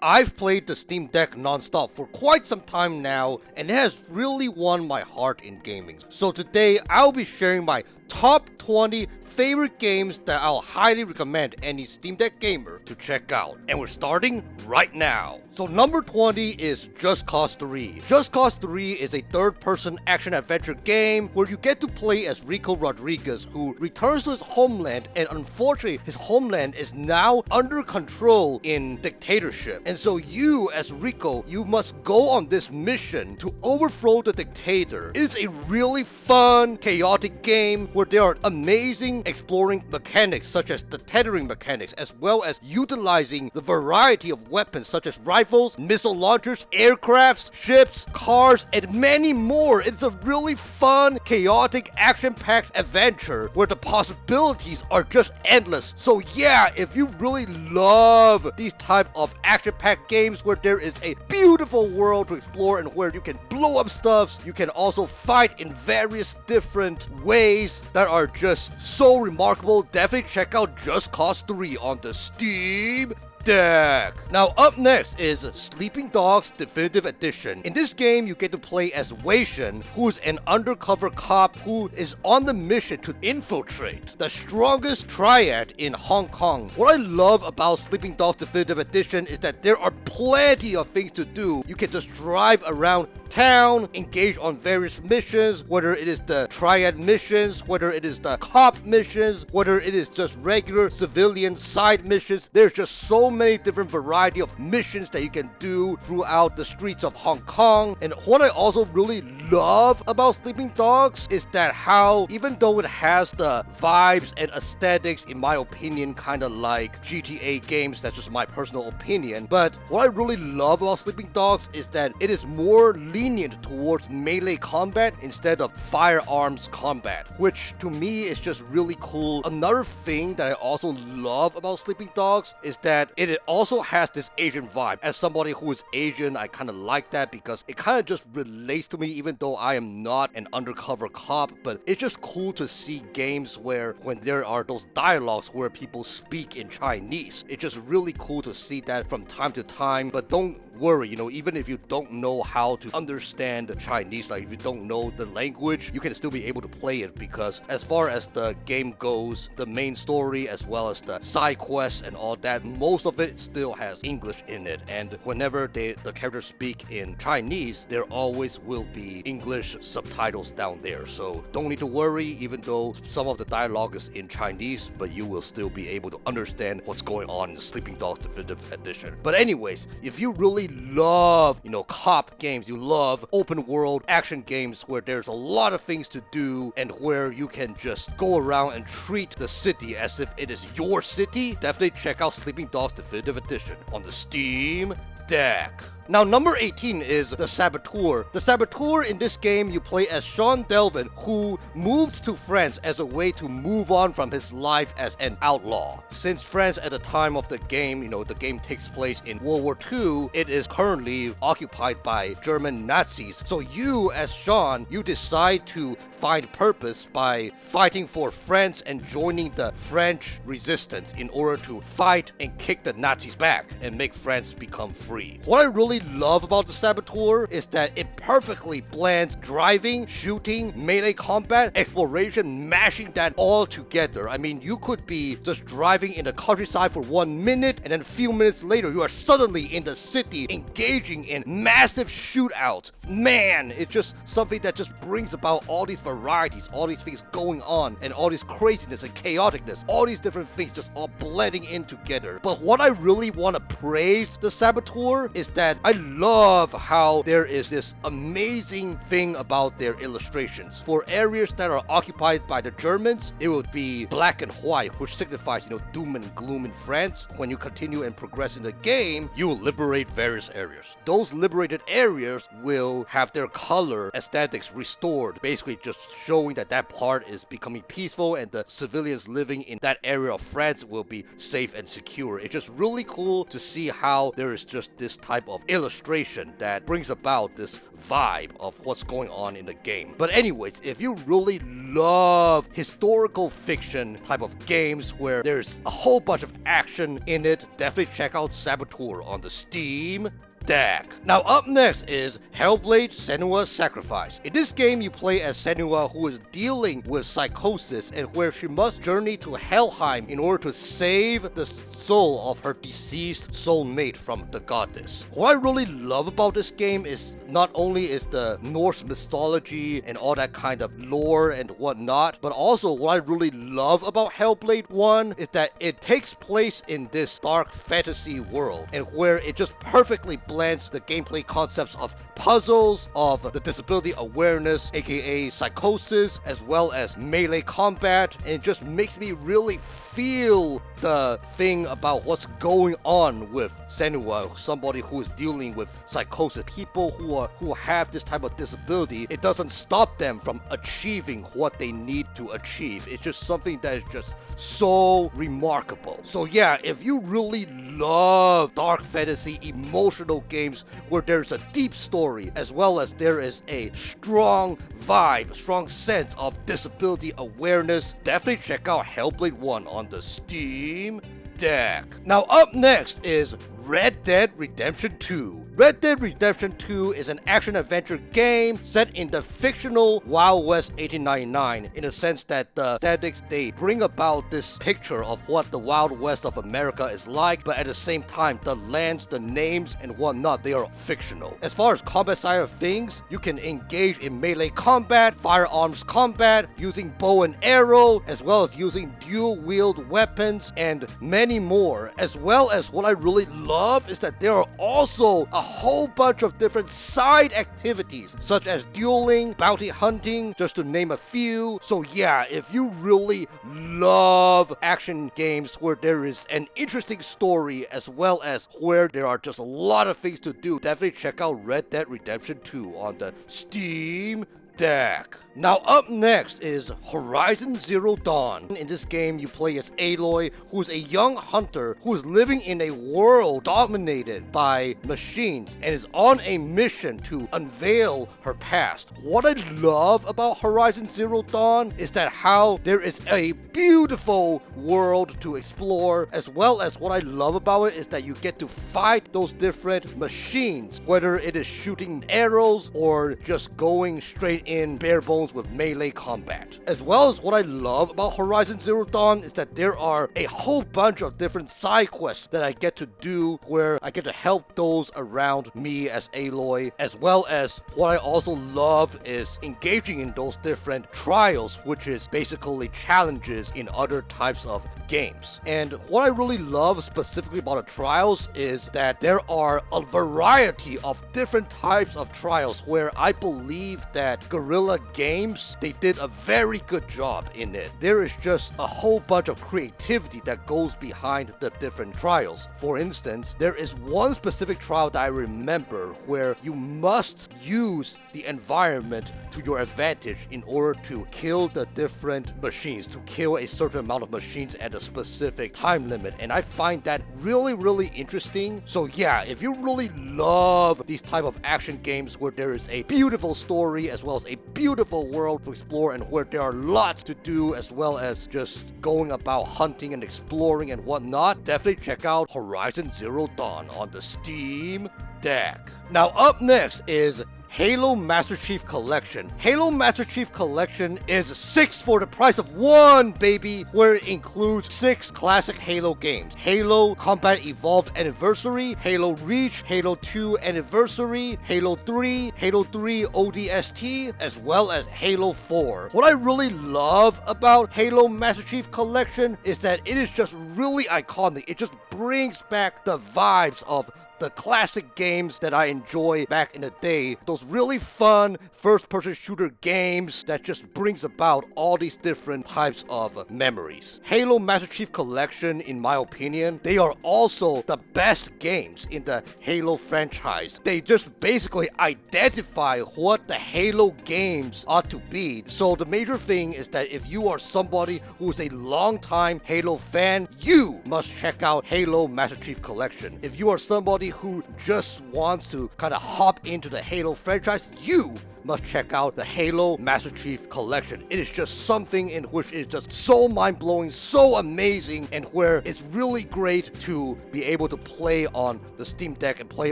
I've played the Steam Deck non-stop for quite some time now, and it has really won my heart in gaming. So today, I'll be sharing my top 20 favorite games that I'll highly recommend any Steam Deck gamer to check out. And we're starting right now. So number 20 is Just Cause 3. Just Cause 3 is a third-person action-adventure game where you get to play as Rico Rodriguez, who returns to his homeland, and unfortunately, his homeland is now under control in dictatorship. And so you, as Rico, you must go on this mission to overthrow the dictator. It is a really fun, chaotic game where there are amazing exploring mechanics such as the tethering mechanics, as well as utilizing the variety of weapons such as rifles, missile launchers, aircrafts, ships, cars, and many more. It's a really fun, chaotic, action-packed adventure where the possibilities are just endless. So yeah, if you really love these type of action-packed games where there is a beautiful world to explore and where you can blow up stuff, you can also fight in various different ways that are just so remarkable, definitely check out Just Cause 3 on the Steam Deck. Now up next is Sleeping Dogs Definitive Edition. In this game, you get to play as Wei Shen, who is an undercover cop who is on the mission to infiltrate the strongest triad in Hong Kong. What I love about Sleeping Dogs Definitive Edition is that there are plenty of things to do. You can just drive around town, engage on various missions, whether it is the triad missions, whether it is the cop missions, whether it is just regular civilian side missions. There's just so many different variety of missions that you can do throughout the streets of Hong Kong. And what I also really love about Sleeping Dogs is that how, even though it has the vibes and aesthetics, in my opinion, kind of like GTA games, that's just my personal opinion, but what I really love about Sleeping Dogs is that it is more lenient towards melee combat instead of firearms combat, which to me is just really cool. Another thing that I also love about Sleeping Dogs is that it also has this Asian vibe. As somebody who is Asian, I kind of like that because it kind of just relates to me, even though I am not an undercover cop. But it's just cool to see games where when there are those dialogues where people speak in Chinese. It's just really cool to see that from time to time. But don't worry, even if you don't know how to understand Chinese, like if you don't know the language, you can still be able to play it, because as far as the game goes, the main story as well as the side quests and all that, most of it still has English in it. And whenever the characters speak in Chinese, there always will be English subtitles down there. So don't need to worry, even though some of the dialogue is in Chinese, but you will still be able to understand what's going on in the Sleeping Dogs Definitive Edition. But anyways, if you really love, cop games, you love open world action games where there's a lot of things to do and where you can just go around and treat the city as if it is your city, definitely check out Sleeping Dogs Definitive Edition on the Steam Deck. Now, number 18 is the Saboteur. The Saboteur in this game, you play as Sean Delvin, who moved to France as a way to move on from his life as an outlaw. Since France at the time of the game, the game takes place in World War II, it is currently occupied by German Nazis. So you, as Sean, you decide to find purpose by fighting for France and joining the French resistance in order to fight and kick the Nazis back and make France become free. What I really love about the Saboteur is that it perfectly blends driving, shooting, melee combat, exploration, mashing that all together. I mean, you could be just driving in the countryside for 1 minute, and then a few minutes later, you are suddenly in the city engaging in massive shootouts. Man, it's just something that just brings about all these varieties, all these things going on, and all this craziness and chaoticness, all these different things just all blending in together. But what I really want to praise the Saboteur is that I love how there is this amazing thing about their illustrations. For areas that are occupied by the Germans, it would be black and white, which signifies, doom and gloom in France. When you continue and progress in the game, you will liberate various areas. Those liberated areas will have their color aesthetics restored, basically just showing that that part is becoming peaceful and the civilians living in that area of France will be safe and secure. It's just really cool to see how there is just this type of illustration that brings about this vibe of what's going on in the game. But anyways, if you really love historical fiction type of games where there's a whole bunch of action in it, definitely check out Saboteur on the Steam Deck. Now up next is Hellblade: Senua's Sacrifice. In this game you play as Senua, who is dealing with psychosis and where she must journey to Helheim in order to save the soul of her deceased soulmate from the goddess. What I really love about this game is not only is the Norse mythology and all that kind of lore and whatnot, but also what I really love about Hellblade 1 is that it takes place in this dark fantasy world and where it just perfectly blends the gameplay concepts of puzzles, of the disability awareness, aka psychosis, as well as melee combat, and it just makes me really feel the thing about what's going on with Senua, somebody who is dealing with psychosis. People who have this type of disability, it doesn't stop them from achieving what they need to achieve. It's just something that is just so remarkable. So yeah, if you really love dark fantasy emotional games where there's a deep story as well as there is a strong vibe, strong sense of disability awareness, definitely check out Hellblade 1 on the Steam Deck. Now up next is Red Dead Redemption 2. Red Dead Redemption 2 is an action-adventure game set in the fictional Wild West 1899, in a sense that the aesthetics, they bring about this picture of what the Wild West of America is like, but at the same time, the lands, the names, and whatnot, they are fictional. As far as combat side of things, you can engage in melee combat, firearms combat, using bow and arrow, as well as using dual-wield weapons, and many more. As well as what I really love is that there are also a whole bunch of different side activities such as dueling, bounty hunting, just to name a few. So yeah, if you really love action games where there is an interesting story as well as where there are just a lot of things to do, definitely check out Red Dead Redemption 2 on the Steam Deck. Now up next is Horizon Zero Dawn. In this game you play as Aloy, who is a young hunter who is living in a world dominated by machines and is on a mission to unveil her past. What I love about Horizon Zero Dawn is that how there is a beautiful world to explore, as well as what I love about it is that you get to fight those different machines, whether it is shooting arrows or just going straight in bare bones with melee combat. As well as what I love about Horizon Zero Dawn is that there are a whole bunch of different side quests that I get to do where I get to help those around me as Aloy, as well as what I also love is engaging in those different trials, which is basically challenges in other types of games. And what I really love specifically about the trials is that there are a variety of different types of trials where I believe that Guerrilla Games, they did a very good job in it. There is just a whole bunch of creativity that goes behind the different trials. For instance, there is one specific trial that I remember where you must use the environment to your advantage in order to kill the different machines, to kill a certain amount of machines at a specific time limit, and I find that really interesting. So yeah, if you really love these type of action games where there is a beautiful story as well as a beautiful world to explore and where there are lots to do as well as just going about hunting and exploring and whatnot, definitely check out Horizon Zero Dawn on the Steam Deck. Now up next is Halo Master Chief Collection. Halo Master Chief Collection is 6 for the price of 1, baby, where it includes 6 classic Halo games. Halo Combat Evolved Anniversary, Halo Reach, Halo 2 Anniversary, Halo 3, Halo 3 ODST, as well as Halo 4. What I really love about Halo Master Chief Collection is that it is just really iconic. It just brings back the vibes of the classic games that I enjoy back in the day. Those really fun first-person shooter games that just brings about all these different types of memories. Halo Master Chief Collection, in my opinion, they are also the best games in the Halo franchise. They just basically identify what the Halo games ought to be. So the major thing is that if you are somebody who's a long-time Halo fan, you must check out Halo Master Chief Collection. If you are somebody somebody who just wants to kind of hop into the Halo franchise, you must check out the Halo Master Chief Collection. It is just something in which it is just so mind-blowing, so amazing, and where it's really great to be able to play on the Steam Deck and play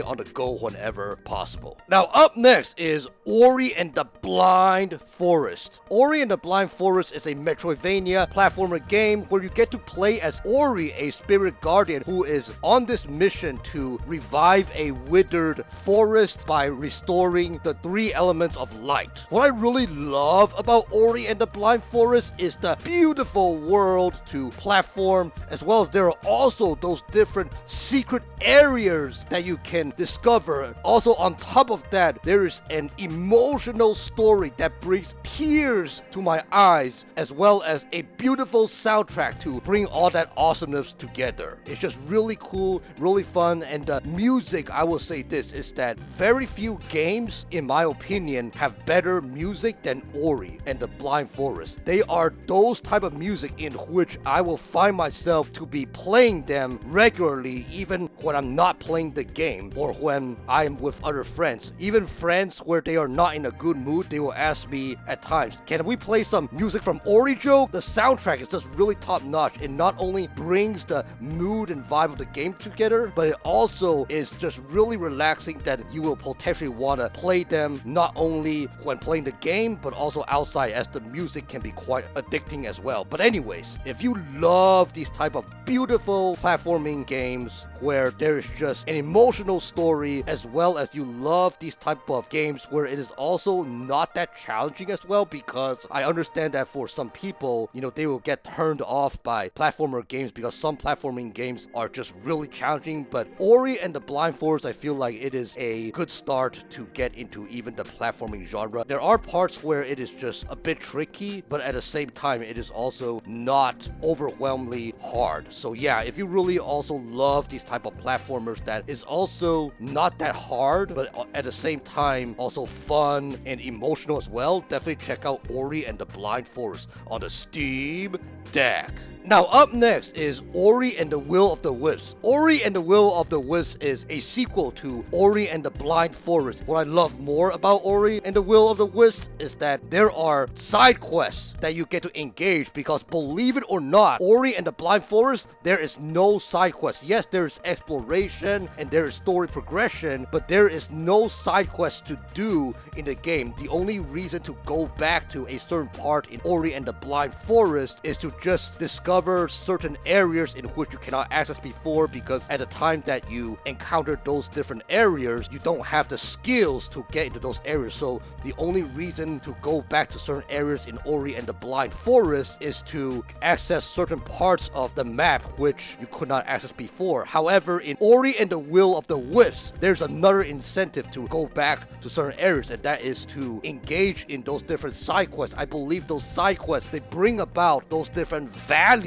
on the go whenever possible. Now, up next is Ori and the Blind Forest. Ori and the Blind Forest is a Metroidvania platformer game where you get to play as Ori, a spirit guardian who is on this mission to revive a withered forest by restoring the 3 elements of light. What I really love about Ori and the Blind Forest is the beautiful world to platform, as well as there are also those different secret areas that you can discover. Also, on top of that, there is an emotional story that brings tears to my eyes, as well as a beautiful soundtrack to bring all that awesomeness together. It's just really cool, really fun, and the music, I will say this, is that very few games, in my opinion, have better music than Ori and the Blind Forest. They are those type of music in which I will find myself to be playing them regularly, even when I'm not playing the game or when I'm with other friends. Even friends where they are not in a good mood, they will ask me at times, can we play some music from Ori, Joe? The soundtrack is just really top notch. It not only brings the mood and vibe of the game together, but it also is just really relaxing that you will potentially want to play them not only when playing the game, but also outside, as the music can be quite addicting as well. But anyways, if you love these type of beautiful platforming games where there is just an emotional story, as well as you love these type of games where it is also not that challenging as well, because I understand that for some people, they will get turned off by platformer games because some platforming games are just really challenging. But Ori and the Blind Forest, I feel like it is a good start to get into even the platforming genre. There are parts where it is just a bit tricky, but at the same time, it is also not overwhelmingly hard. So yeah, if you really also love these type of platformers that is also not that hard, but at the same time also fun and emotional as well, definitely check out Ori and the Blind Forest on the Steam Deck. Now, up next is Ori and the Will of the Wisps. Ori and the Will of the Wisps is a sequel to Ori and the Blind Forest. What I love more about Ori and the Will of the Wisps is that there are side quests that you get to engage, because believe it or not, Ori and the Blind Forest, there is no side quests. Yes, there is exploration and there is story progression, but there is no side quests to do in the game. The only reason to go back to a certain part in Ori and the Blind Forest is to just discover certain areas in which you cannot access before, because at the time that you encounter those different areas, you don't have the skills to get into those areas. So the only reason to go back to certain areas in Ori and the Blind Forest is to access certain parts of the map which you could not access before. However, in Ori and the Will of the Wisps, there's another incentive to go back to certain areas, and that is to engage in those different side quests. I believe those side quests, they bring about those different values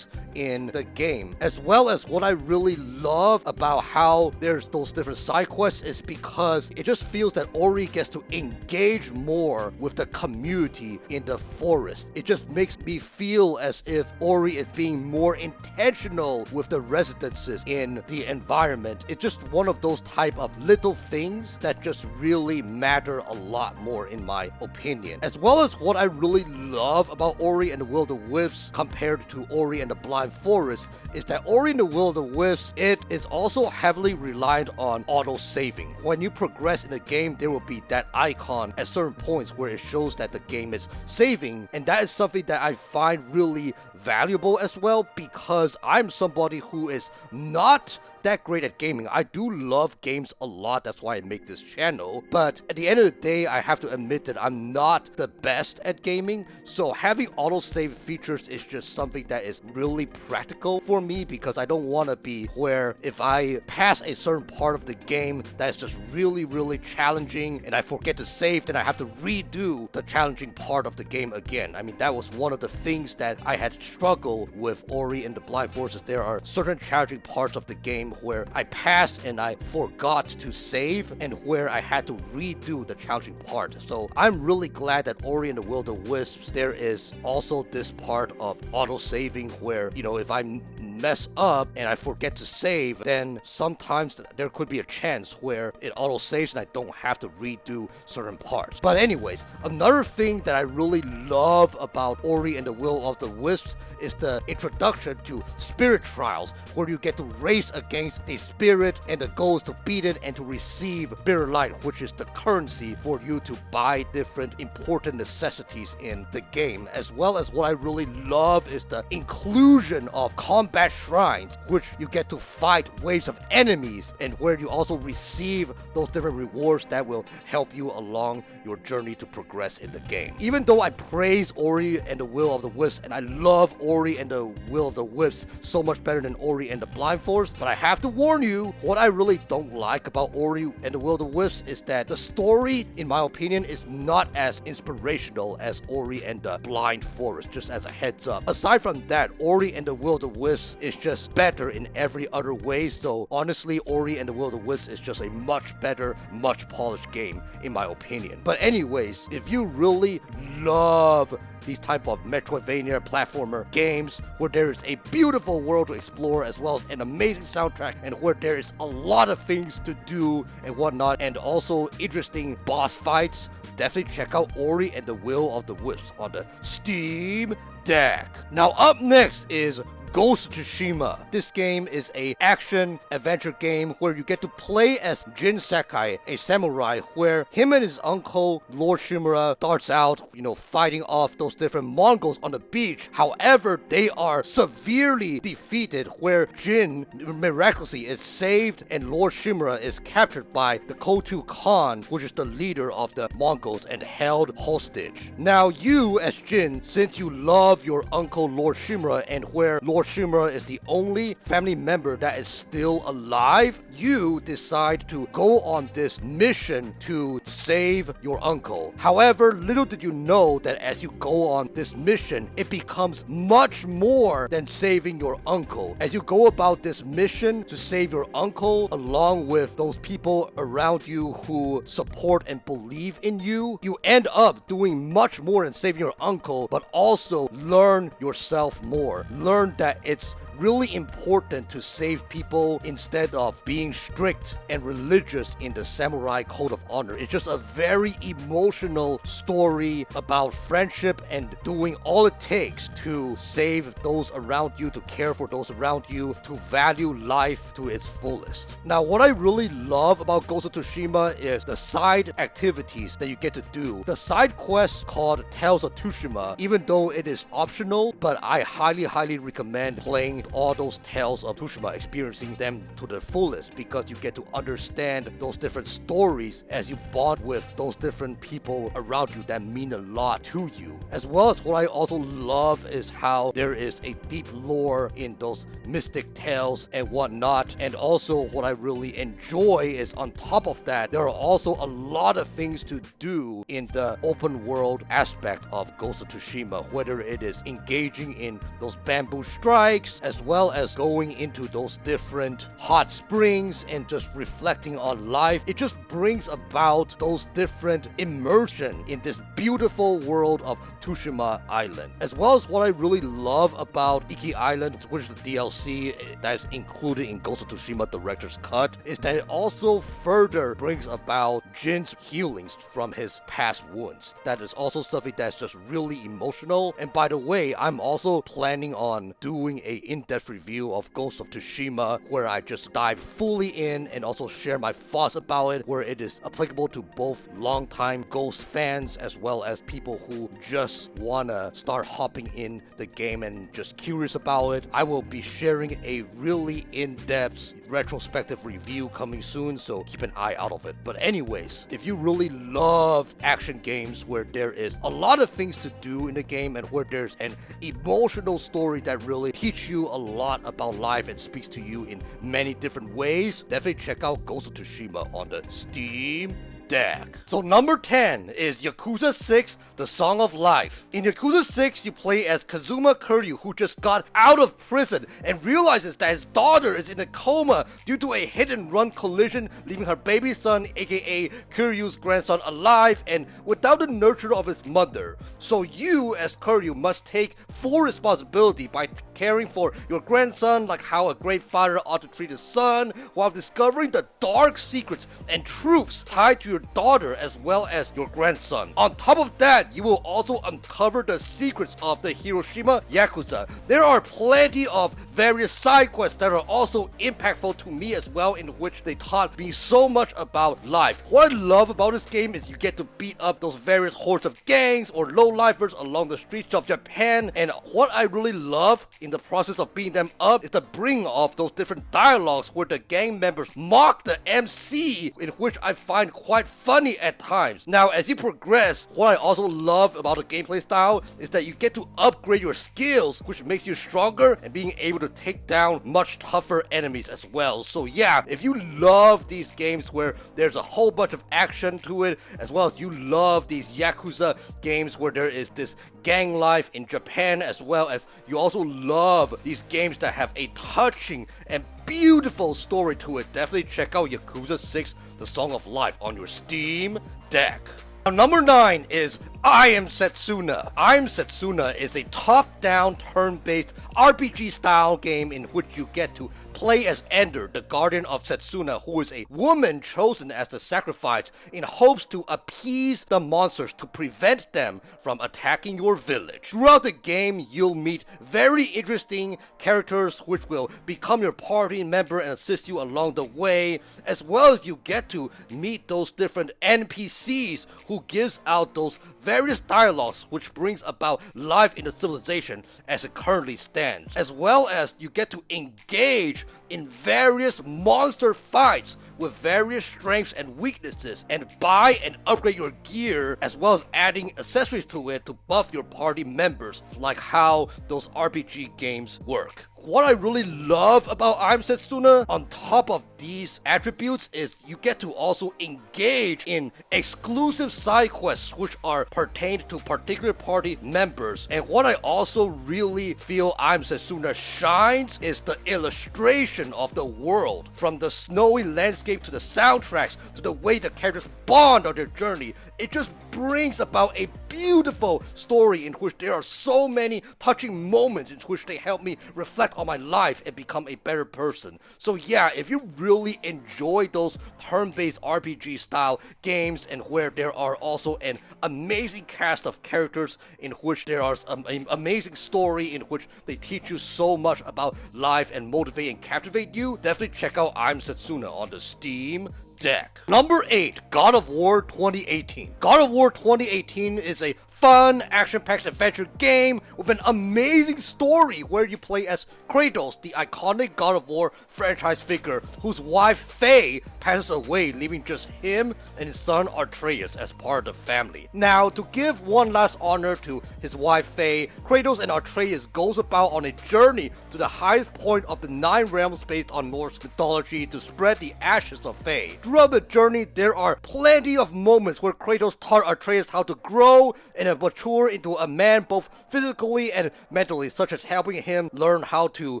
in the game. As well as what I really love about how there's those different side quests is because it just feels that Ori gets to engage more with the community in the forest. It just makes me feel as if Ori is being more intentional with the residences in the environment. It's just one of those type of little things that just really matter a lot more, in my opinion. As well as what I really love about Ori and the Will of the Wisps compared to Ori and the Blind Forest is that Ori and the Will of the Wisps, it is also heavily reliant on auto-saving. When you progress in the game, there will be that icon at certain points where it shows that the game is saving, and that is something that I find really valuable as well, because I'm somebody who is not that great at gaming. I do love games a lot, that's why I make this channel, but at the end of the day, I have to admit that I'm not the best at gaming, so having autosave features is just something that is really practical for me, because I don't want to be where if I pass a certain part of the game that is just really challenging and I forget to save, then I have to redo the challenging part of the game again. I mean, that was one of the things that I had struggled with Ori and the Blind Forest. There are certain challenging parts of the game where I passed and I forgot to save, and where I had to redo the challenging part. So I'm really glad that Ori and the Will of the Wisps, there is also this part of auto-saving where, if I'm mess up and I forget to save, then sometimes there could be a chance where it auto saves and I don't have to redo certain parts. But anyways, another thing that I really love about Ori and the Will of the Wisps is the introduction to spirit trials, where you get to race against a spirit and the goal is to beat it and to receive spirit light, which is the currency for you to buy different important necessities in the game. As well as what I really love is the inclusion of combat shrines, which you get to fight waves of enemies and where you also receive those different rewards that will help you along your journey to progress in the game. Even though I praise Ori and the Will of the Wisps, and I love Ori and the Will of the Wisps so much better than Ori and the Blind Forest, but I have to warn you, what I really don't like about Ori and the Will of the Wisps is that the story, in my opinion, is not as inspirational as Ori and the Blind Forest, just as a heads up. Aside from that, Ori and the Will of the Wisps is just better in every other way, so honestly, Ori and the Will of the Wisps is just a much better, much polished game, in my opinion. But anyways, if you really love these type of Metroidvania platformer games where there is a beautiful world to explore as well as an amazing soundtrack and where there is a lot of things to do and whatnot, and also interesting boss fights, definitely check out Ori and the Will of the Wisps on the Steam Deck. Now up next is Ghost of Tsushima. This game is a action-adventure game where you get to play as Jin Sakai, a samurai, where him and his uncle, Lord Shimura, starts out, fighting off those different Mongols on the beach. However, they are severely defeated, where Jin miraculously is saved and Lord Shimura is captured by the Kotu Khan, which is the leader of the Mongols, and held hostage. Now you, as Jin, since you love your uncle Lord Shimura and where Lord Shimura is the only family member that is still alive, you decide to go on this mission to save your uncle. However, little did you know that as you go on this mission, it becomes much more than saving your uncle. As you go about this mission to save your uncle, along with those people around you who support and believe in you, you end up doing much more than saving your uncle, but also learn yourself more. Learn that it's really important to save people instead of being strict and religious in the samurai code of honor. It's just a very emotional story about friendship and doing all it takes to save those around you, to care for those around you, to value life to its fullest. Now, what I really love about Ghost of Tsushima is the side activities that you get to do. The side quest called Tales of Tsushima, even though it is optional, but I highly recommend playing all those Tales of Tsushima, experiencing them to the fullest, because you get to understand those different stories as you bond with those different people around you that mean a lot to you. As well as what I also love is how there is a deep lore in those mystic tales and whatnot, and also what I really enjoy is on top of that, there are also a lot of things to do in the open world aspect of Ghost of Tsushima, whether it is engaging in those bamboo strikes, as well as going into those different hot springs and just reflecting on life. It just brings about those different immersion in this beautiful world of Tsushima Island. As well as what I really love about Iki Island, which is the DLC that is included in Ghost of Tsushima Director's Cut, is that it also further brings about Jin's healings from his past wounds. That is also something that's just really emotional. And by the way, I'm also planning on doing a in-depth review of Ghost of Tsushima where I just dive fully in and also share my thoughts about it, where it is applicable to both longtime Ghost fans as well as people who just wanna start hopping in the game and just curious about it. I will be sharing a really in-depth retrospective review coming soon, so keep an eye out of it. But anyways, if you really love action games where there is a lot of things to do in the game and where there's an emotional story that really teach you a lot about life and speaks to you in many different ways, definitely check out Ghost of Tsushima on the Steam deck. So number 10 is Yakuza 6, The Song of Life. In Yakuza 6, you play as Kazuma Kiryu, who just got out of prison and realizes that his daughter is in a coma due to a hit-and-run collision, leaving her baby son, aka Kiryu's grandson, alive and without the nurture of his mother. So you, as Kiryu, must take full responsibility by caring for your grandson like how a great father ought to treat his son, while discovering the dark secrets and truths tied to your daughter as well as your grandson. On top of that, you will also uncover the secrets of the Hiroshima Yakuza. There are plenty of various side quests that are also impactful to me as well, in which they taught me so much about life. What I love about this game is you get to beat up those various hordes of gangs or low-lifers along the streets of Japan, and what I really love in the process of beating them up is the bring of those different dialogues where the gang members mock the MC, in which I find quite funny at times. Now, as you progress, what I also love about the gameplay style is that you get to upgrade your skills, which makes you stronger and being able to take down much tougher enemies as well. So yeah, if you love these games where there's a whole bunch of action to it, as well as you love these Yakuza games where there is this gang life in Japan, as well as you also love these games that have a touching and beautiful story to it, definitely check out Yakuza 6, The Song of Life on your Steam Deck. Now, number 9 is I Am Setsuna. I Am Setsuna is a top-down, turn-based RPG-style game in which you get to play as Ender, the guardian of Setsuna, who is a woman chosen as the sacrifice in hopes to appease the monsters to prevent them from attacking your village. Throughout the game, you'll meet very interesting characters which will become your party member and assist you along the way, as well as you get to meet those different NPCs who gives out those various dialogues which brings about life in the civilization as it currently stands, as well as you get to engage in various monster fights with various strengths and weaknesses, and buy and upgrade your gear, as well as adding accessories to it to buff your party members, like how those RPG games work. What I really love about I'm Setsuna, on top of these attributes, is you get to also engage in exclusive side quests which are pertained to particular party members. And what I also really feel I'm Setsuna shines is the illustration of the world, from the snowy landscape to the soundtracks to the way the characters bond on their journey. It just brings about a beautiful story in which there are so many touching moments in which they help me reflect on my life and become a better person. So yeah, if you really enjoy those turn-based RPG style games, and where there are also an amazing cast of characters in which there is an amazing story in which they teach you so much about life and motivate and captivate you, definitely check out I'm Setsuna on the Steam Deck. Number 8, God of War 2018. God of War 2018 is a fun, action-packed adventure game with an amazing story where you play as Kratos, the iconic God of War franchise figure, whose wife Faye passes away, leaving just him and his son Atreus as part of the family. Now, to give one last honor to his wife Faye, Kratos and Atreus goes about on a journey to the highest point of the 9 realms based on Norse mythology to spread the ashes of Faye. Throughout the journey, there are plenty of moments where Kratos taught Atreus how to grow and mature into a man both physically and mentally, such as helping him learn how to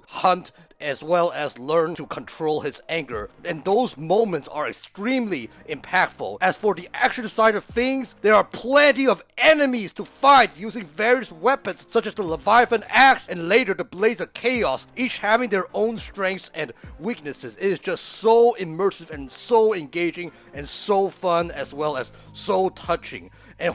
hunt as well as learn to control his anger, and those moments are extremely impactful. As for the action side of things, there are plenty of enemies to fight using various weapons such as the Leviathan Axe and later the Blades of Chaos, each having their own strengths and weaknesses. It is just so immersive and so engaging and so fun, as well as so touching.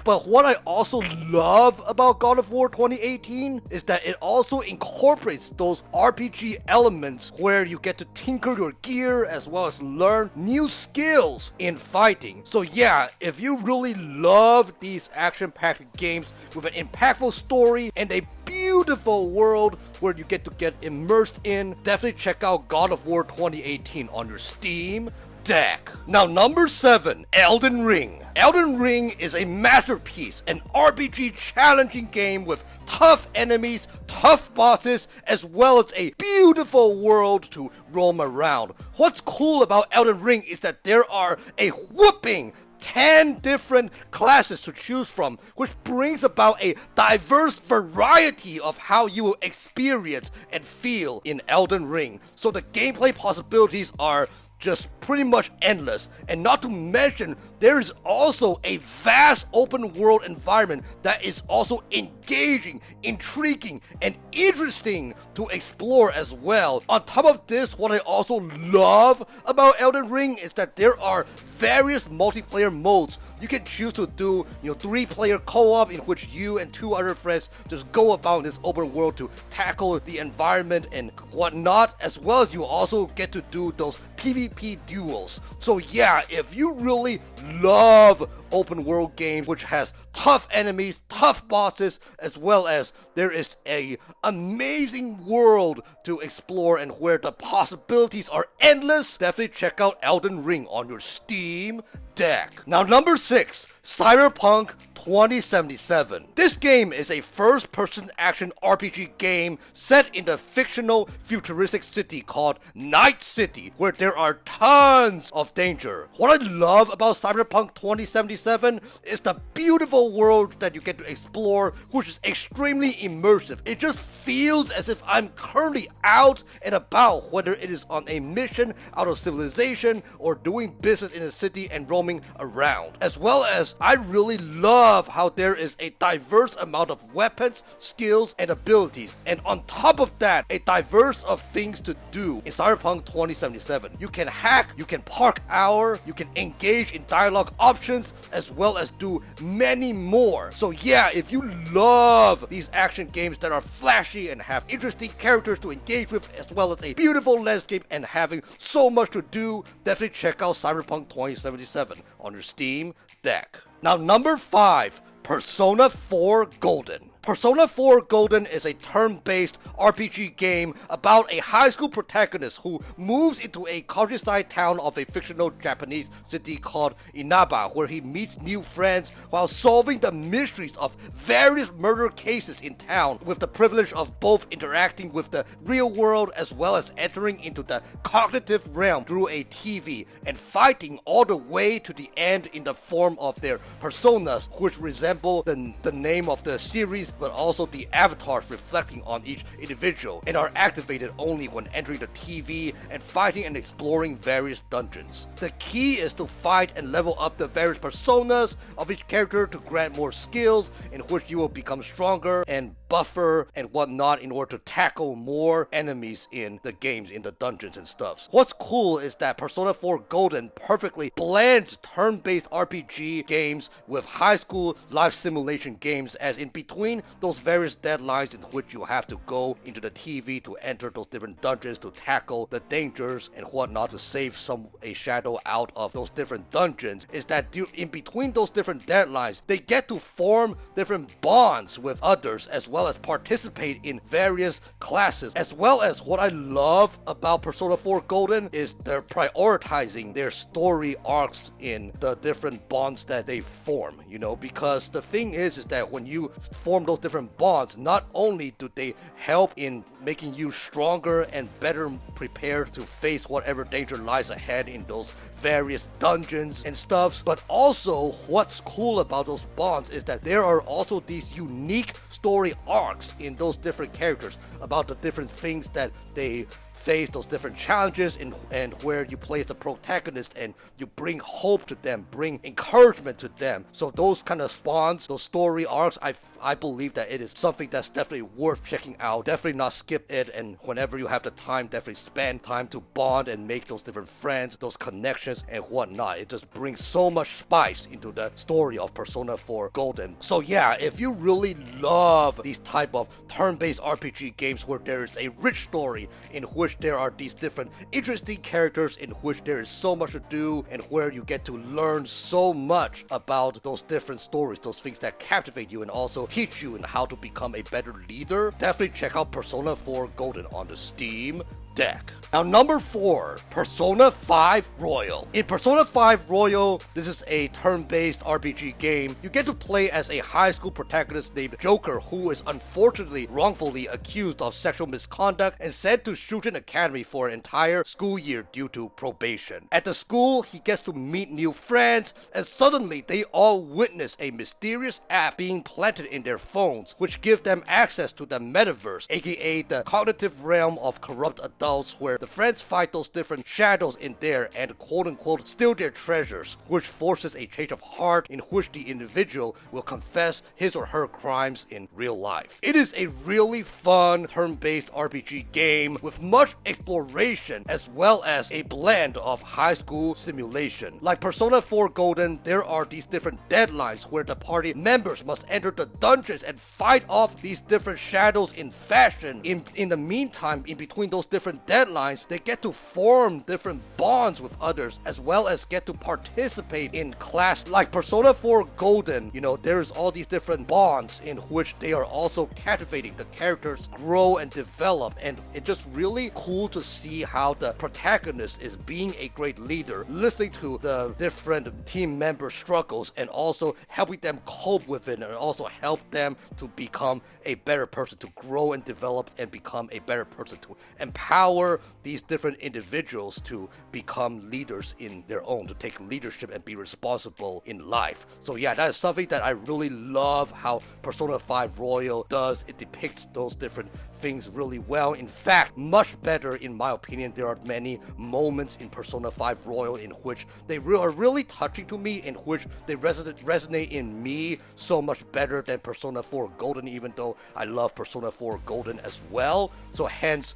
But what I also love about God of War 2018 is that it also incorporates those RPG elements where you get to tinker your gear as well as learn new skills in fighting. So yeah, if you really love these action-packed games with an impactful story and a beautiful world where you get to get immersed in, definitely check out God of War 2018 on your Steam Deck. Now, number 7, Elden Ring. Elden Ring is a masterpiece, an RPG challenging game with tough enemies, tough bosses, as well as a beautiful world to roam around. What's cool about Elden Ring is that there are a whopping 10 different classes to choose from, which brings about a diverse variety of how you will experience and feel in Elden Ring. So the gameplay possibilities are just pretty much endless, and not to mention there is also a vast open world environment that is also engaging, intriguing, and interesting to explore as well. On top of this, what I also love about Elden Ring is that there are various multiplayer modes. You can choose to do 3-player co-op in which you and 2 other friends just go about this open world to tackle the environment and whatnot, as well as you also get to do those PvP duels. So yeah, if you really love open world games which has tough enemies, tough bosses, as well as there is a amazing world to explore and where the possibilities are endless, definitely check out Elden Ring on your Steam Deck. Now number 6, Cyberpunk 2077. This game is a first-person action RPG game set in the fictional futuristic city called Night City, where there are tons of danger. What I love about Cyberpunk 2077 is the beautiful world that you get to explore, which is extremely immersive. It just feels as if I'm currently out and about, whether it is on a mission out of civilization or doing business in a city and roaming around. As well as I really love how there is a diverse amount of weapons, skills, and abilities, and on top of that, a diverse of things to do in Cyberpunk 2077. You can hack, you can park hour, you can engage in dialogue options, as well as do many more. So yeah, if you love these action games that are flashy and have interesting characters to engage with, as well as a beautiful landscape and having so much to do, definitely check out Cyberpunk 2077 on your Steam Deck. Now number 5, Persona 4 Golden. Persona 4 Golden is a turn-based RPG game about a high school protagonist who moves into a countryside town of a fictional Japanese city called Inaba, where he meets new friends while solving the mysteries of various murder cases in town, with the privilege of both interacting with the real world as well as entering into the cognitive realm through a TV and fighting all the way to the end in the form of their personas, which resemble the name of the series, but also the avatars reflecting on each individual, and are activated only when entering the TV and fighting and exploring various dungeons. The key is to fight and level up the various personas of each character to grant more skills, in which you will become stronger and buffer and whatnot in order to tackle more enemies in the games, in the dungeons and stuff. What's cool is that Persona 4 Golden perfectly blends turn-based RPG games with high school life simulation games, as in between those various deadlines in which you have to go into the TV to enter those different dungeons to tackle the dangers and whatnot to save a shadow out of those different dungeons, is that in between those different deadlines, they get to form different bonds with others, as well as participate in various classes. As well as what I love about Persona 4 Golden is they're prioritizing their story arcs in the different bonds that they form, because the thing is that when you form those different bonds, not only do they help in making you stronger and better prepared to face whatever danger lies ahead in those various dungeons and stuff, but also what's cool about those bonds is that there are also these unique story arcs in those different characters about the different things that they face, those different challenges, and where you play as the protagonist and you bring hope to them, bring encouragement to them. So those kind of spawns, those story arcs, I believe that it is something that's definitely worth checking out. Definitely not skip it, and whenever you have the time, definitely spend time to bond and make those different friends, those connections and whatnot. It just brings so much spice into the story of Persona 4 Golden. So yeah, if you really love these type of turn-based RPG games where there is a rich story in which there are these different interesting characters, in which there is so much to do, and where you get to learn so much about those different stories, those things that captivate you and also teach you in how to become a better leader, definitely check out Persona 4 Golden on the Steam Deck. Now, number 4, Persona 5 Royal. In Persona 5 Royal, this is a turn-based RPG game. You get to play as a high school protagonist named Joker, who is unfortunately wrongfully accused of sexual misconduct and sent to Shujin Academy for an entire school year due to probation. At the school, he gets to meet new friends, and suddenly they all witness a mysterious app being planted in their phones, which gives them access to the metaverse, aka the cognitive realm of corrupt adults, where the friends fight those different shadows in there and quote-unquote steal their treasures, which forces a change of heart in which the individual will confess his or her crimes in real life. It is a really fun turn-based RPG game with much exploration as well as a blend of high school simulation. Like Persona 4 Golden, there are these different deadlines where the party members must enter the dungeons and fight off these different shadows in fashion. In the meantime, in between those different deadlines, they get to form different bonds with others as well as get to participate in class. Like Persona 4 Golden, there's all these different bonds in which they are also captivating. The characters grow and develop, and it's just really cool to see how the protagonist is being a great leader, listening to the different team member struggles and also helping them cope with it, and also help them to become a better person, to grow and develop and become a better person, to empower these different individuals to become leaders in their own, to take leadership and be responsible in life. So yeah, that is something that I really love how Persona 5 Royal does. It depicts those different things really well. In fact, much better in my opinion. There are many moments in Persona 5 Royal in which they are really touching to me, in which they resonate in me so much better than Persona 4 Golden, even though I love Persona 4 Golden as well. So hence,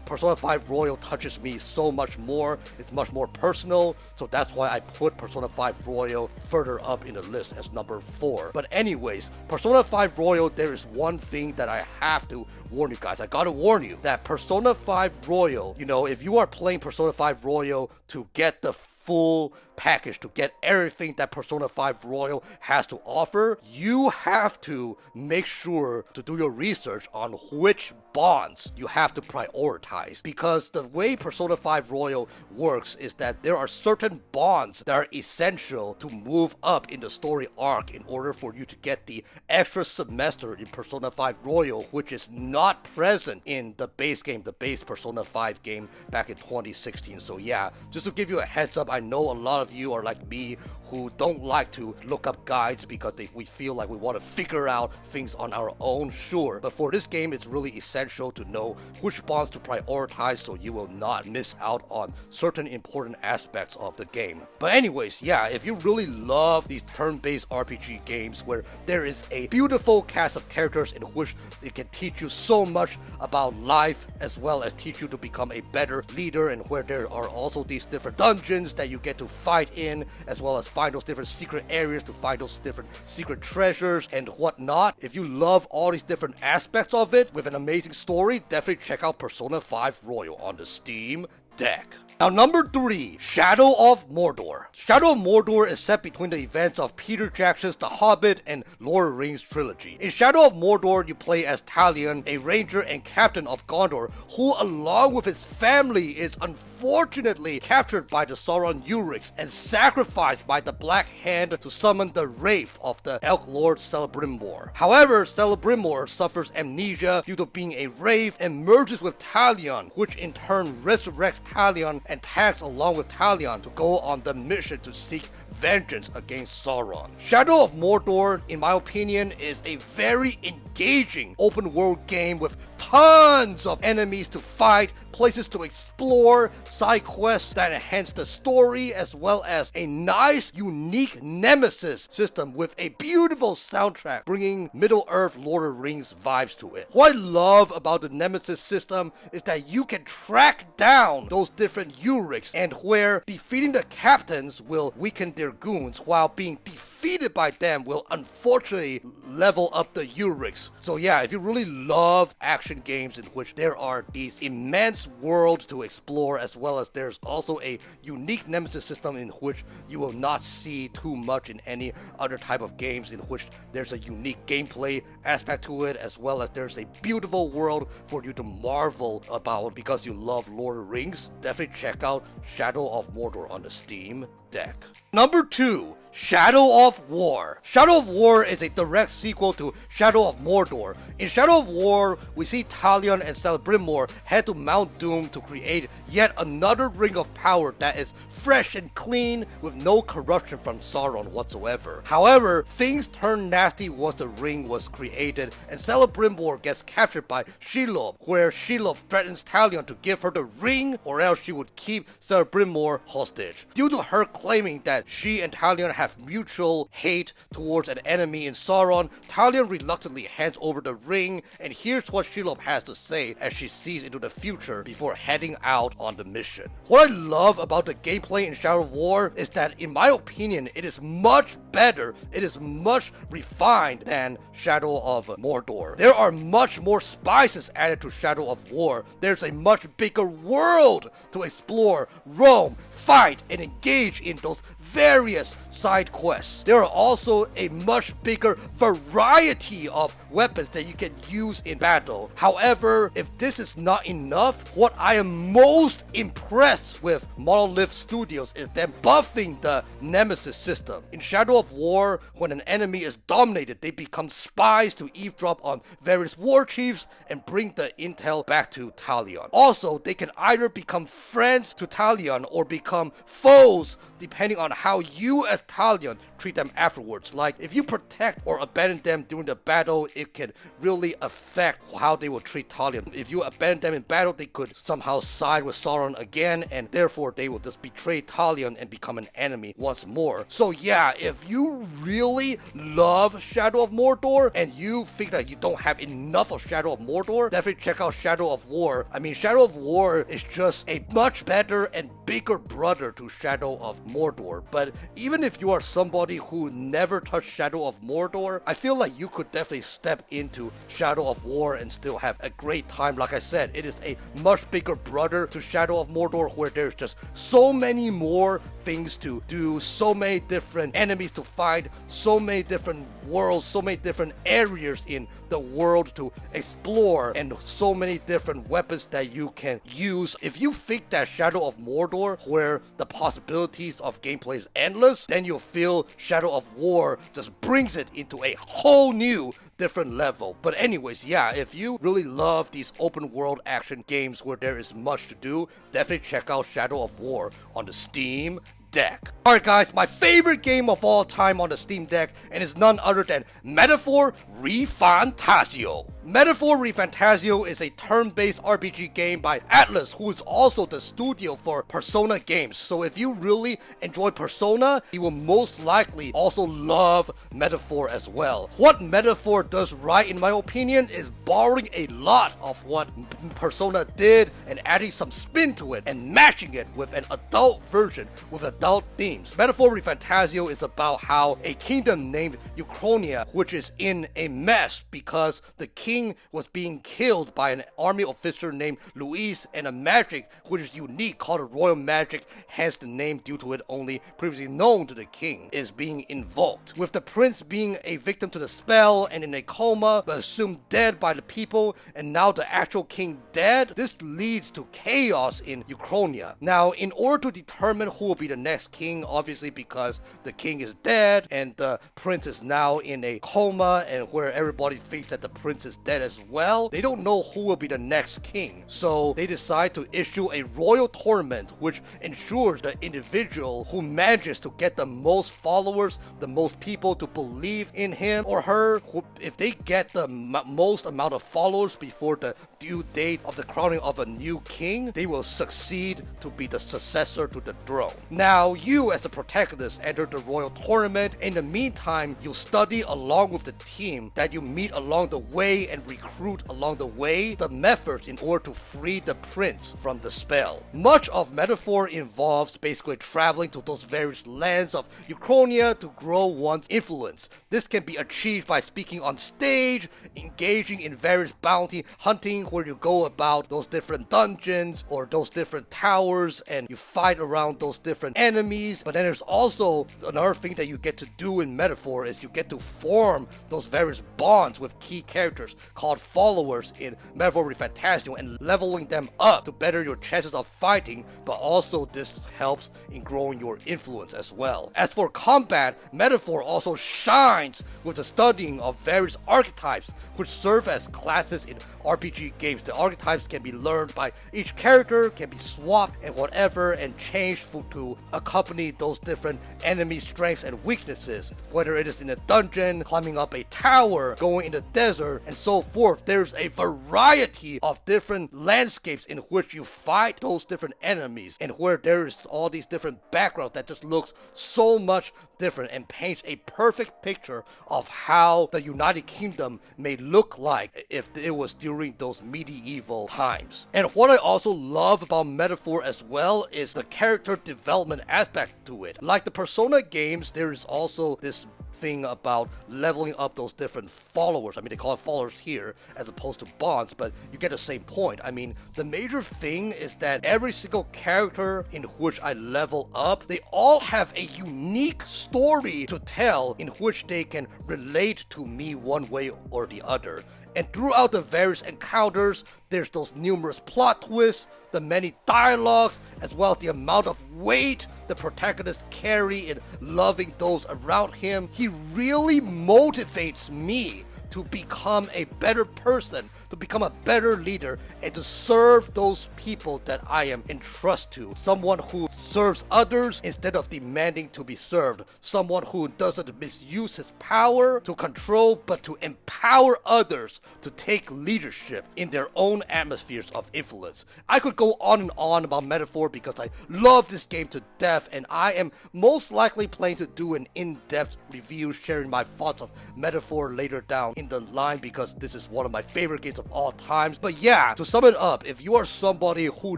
Persona 5 Royal touches me so much more. It's much more personal, so that's why I put Persona 5 Royal further up in the list as number 4. But anyways, Persona 5 Royal, there is one thing that I have to warn you guys. I gotta warn you that Persona 5 Royal, if you are playing Persona 5 Royal to get the full package, to get everything that Persona 5 Royal has to offer, you have to make sure to do your research on which bonds you have to prioritize, because the way Persona 5 Royal works is that there are certain bonds that are essential to move up in the story arc in order for you to get the extra semester in Persona 5 Royal, which is not present in the base game, the base Persona 5 game back in 2016. So yeah, just to give you a heads up, I know a lot of you are like me who don't like to look up guides because we feel like we want to figure out things on our own, sure. But for this game, it's really essential to know which bonds to prioritize so you will not miss out on certain important aspects of the game. But anyways, yeah, if you really love these turn-based RPG games where there is a beautiful cast of characters in which it can teach you so much about life as well as teach you to become a better leader, and where there are also these different dungeons that you get to fight in, as well as find those different secret areas to find those different secret treasures and whatnot. If you love all these different aspects of it with an amazing story, definitely check out Persona 5 Royal on the Steam Deck. Now, number 3, Shadow of Mordor. Shadow of Mordor is set between the events of Peter Jackson's The Hobbit and Lord of the Rings trilogy. In Shadow of Mordor, you play as Talion, a ranger and captain of Gondor, who along with his family is unfortunately captured by the Sauron Urix and sacrificed by the Black Hand to summon the wraith of the Elk Lord Celebrimbor. However, Celebrimbor suffers amnesia due to being a wraith and merges with Talion, which in turn resurrects Talion and tags along with Talion to go on the mission to seek vengeance against Sauron. Shadow of Mordor, in my opinion, is a very engaging open world game with tons of enemies to fight, places to explore, side quests that enhance the story, as well as a nice, unique nemesis system with a beautiful soundtrack, bringing Middle-earth Lord of the Rings vibes to it. What I love about the nemesis system is that you can track down those different Urix, and where defeating the captains will weaken their goons while being defeated defeated by them will unfortunately level up the Urix. So yeah, if you really love action games in which there are these immense worlds to explore, as well as there's also a unique nemesis system in which you will not see too much in any other type of games, in which there's a unique gameplay aspect to it, as well as there's a beautiful world for you to marvel about because you love Lord of the Rings, definitely check out Shadow of Mordor on the Steam Deck. Number 2, Shadow of War. Shadow of War is a direct sequel to Shadow of Mordor. In Shadow of War, we see Talion and Celebrimbor head to Mount Doom to create yet another ring of power that is fresh and clean with no corruption from Sauron whatsoever. However, things turn nasty once the ring was created and Celebrimbor gets captured by Shelob, where Shelob threatens Talion to give her the ring or else she would keep Celebrimbor hostage. Due to her claiming that she and Talion have mutual hate towards an enemy in Sauron, Talion reluctantly hands over the ring, and here's what Shelob has to say as she sees into the future before heading out on the mission. What I love about the gameplay in Shadow of War is that, in my opinion, it is much better, it is much refined than Shadow of Mordor. There are much more spices added to Shadow of War. There's a much bigger world to explore, roam, fight, and engage in those various side quests. There are also a much bigger variety of weapons that you can use in battle. However, if this is not enough, what I am most impressed with Monolith Studios is them buffing the Nemesis system. In Shadow of War, when an enemy is dominated, they become spies to eavesdrop on various war chiefs and bring the intel back to Talion. Also, they can either become friends to Talion or become foes depending on how you as Talion treat them afterwards. Like, if you protect or abandon them during the battle, it can really affect how they will treat Talion. If you abandon them in battle, they could somehow side with Sauron again, and therefore they will just betray Talion and become an enemy once more. So yeah, if you really love Shadow of Mordor and you think that you don't have enough of Shadow of Mordor, definitely check out Shadow of War. I mean, Shadow of War is just a much better and bigger brother to Shadow of Mordor. But even if you are somebody who never touched Shadow of Mordor, I feel like you could definitely step into Shadow of War and still have a great time. Like I said, it is a much bigger brother to Shadow of Mordor, where there's just so many more things to do, so many different enemies to fight, so many different worlds, so many different areas in the world to explore, and so many different weapons that you can use. If you think that Shadow of Mordor, where the possibilities of gameplay is endless, then you'll feel Shadow of War just brings it into a whole new different level. But anyways, yeah, if you really love these open world action games where there is much to do, definitely check out Shadow of War on the Steam Deck. Alright guys, my favorite game of all time on the Steam Deck, and is none other than Metaphor ReFantazio. Metaphor ReFantazio is a turn-based RPG game by Atlas, who is also the studio for Persona games. So if you really enjoy Persona, you will most likely also love Metaphor as well. What Metaphor does right, in my opinion, is borrowing a lot of what Persona did and adding some spin to it and matching it with an adult version with adult themes. Metaphor ReFantazio is about how a kingdom named Ukrainia, which is in a mess because the king was being killed by an army officer named Luis, and a magic which is unique called a royal magic, hence the name due to it only previously known to the king, is being invoked. With the prince being a victim to the spell and in a coma but assumed dead by the people, and now the actual king dead, this leads to chaos in Ukrainia. Now, in order to determine who will be the next king, obviously because the king is dead and the prince is now in a coma, and where everybody thinks that the prince is dead as well, they don't know who will be the next king. So they decide to issue a royal tournament which ensures the individual who manages to get the most followers, the most people to believe in him or her, if they get the most amount of followers before the due date of the crowning of a new king, they will succeed to be the successor to the throne. Now, you as the protagonist enter the royal tournament. In the meantime, you study along with the team that you meet along the way and recruit along the way the methods in order to free the prince from the spell. Much of Metaphor involves basically traveling to those various lands of Uchronia to grow one's influence. This can be achieved by speaking on stage, engaging in various bounty hunting where you go about those different dungeons or those different towers and you fight around those different enemies. But then there's also another thing that you get to do in Metaphor is you get to form those various bonds with key characters called followers in Metaphor ReFantazio and leveling them up to better your chances of fighting, but also this helps in growing your influence as well. As for combat, Metaphor also shines with the studying of various archetypes which serve as classes in RPG games. The archetypes can be learned by each character, can be swapped and whatever and changed to accompany those different enemy strengths and weaknesses, whether it is in a dungeon, climbing up a tower, going in the desert, and so forth. There's a variety of different landscapes in which you fight those different enemies and where there's all these different backgrounds that just looks so much different and paints a perfect picture of how the United Kingdom may look like if it was during those medieval times. And what I also love about Metaphor as well is the character development aspect to it. Like the Persona games, there is also this thing about leveling up those different followers. I mean, they call it followers here as opposed to bonds, but you get the same point. I mean, the major thing is that every single character in which I level up, they all have a unique story to tell in which they can relate to me one way or the other. And throughout the various encounters, there's those numerous plot twists, the many dialogues, as well as the amount of weight the protagonist carry in loving those around him. He really motivates me to become a better person, to become a better leader, and to serve those people that I am entrusted to. Someone who serves others instead of demanding to be served. Someone who doesn't misuse his power to control, but to empower others to take leadership in their own atmospheres of influence. I could go on and on about Metaphor because I love this game to death, and I am most likely planning to do an in-depth review sharing my thoughts of Metaphor later down in the line because this is one of my favorite games of all times. But yeah, to sum it up, if you are somebody who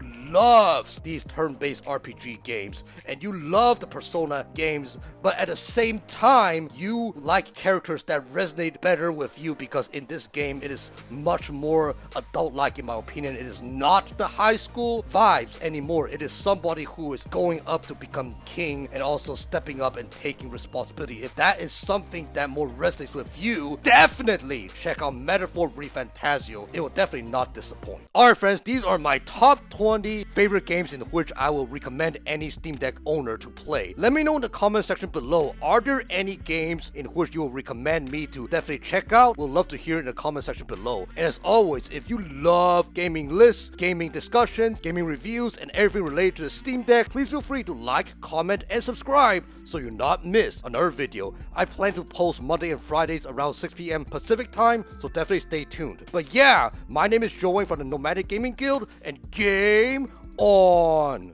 loves these turn-based RPG games and you love the Persona games, but at the same time you like characters that resonate better with you, because in this game it is much more adult-like in my opinion. It is not the high school vibes anymore. It is somebody who is going up to become king and also stepping up and taking responsibility. If that is something that more resonates with you, definitely check out Metaphor ReFantazio. It will definitely not disappoint. Alright friends, these are my top 20 favorite games in which I will recommend any Steam Deck owner to play. Let me know in the comment section below, are there any games in which you will recommend me to definitely check out? We'll love to hear it in the comment section below. And as always, if you love gaming lists, gaming discussions, gaming reviews, and everything related to the Steam Deck, please feel free to like, comment, and subscribe so you not miss another video. I plan to post Monday and Fridays around 6 p.m. Pacific time, so definitely stay tuned. But yeah, my name is Joey from the Nomadic Gaming Guild, and game on!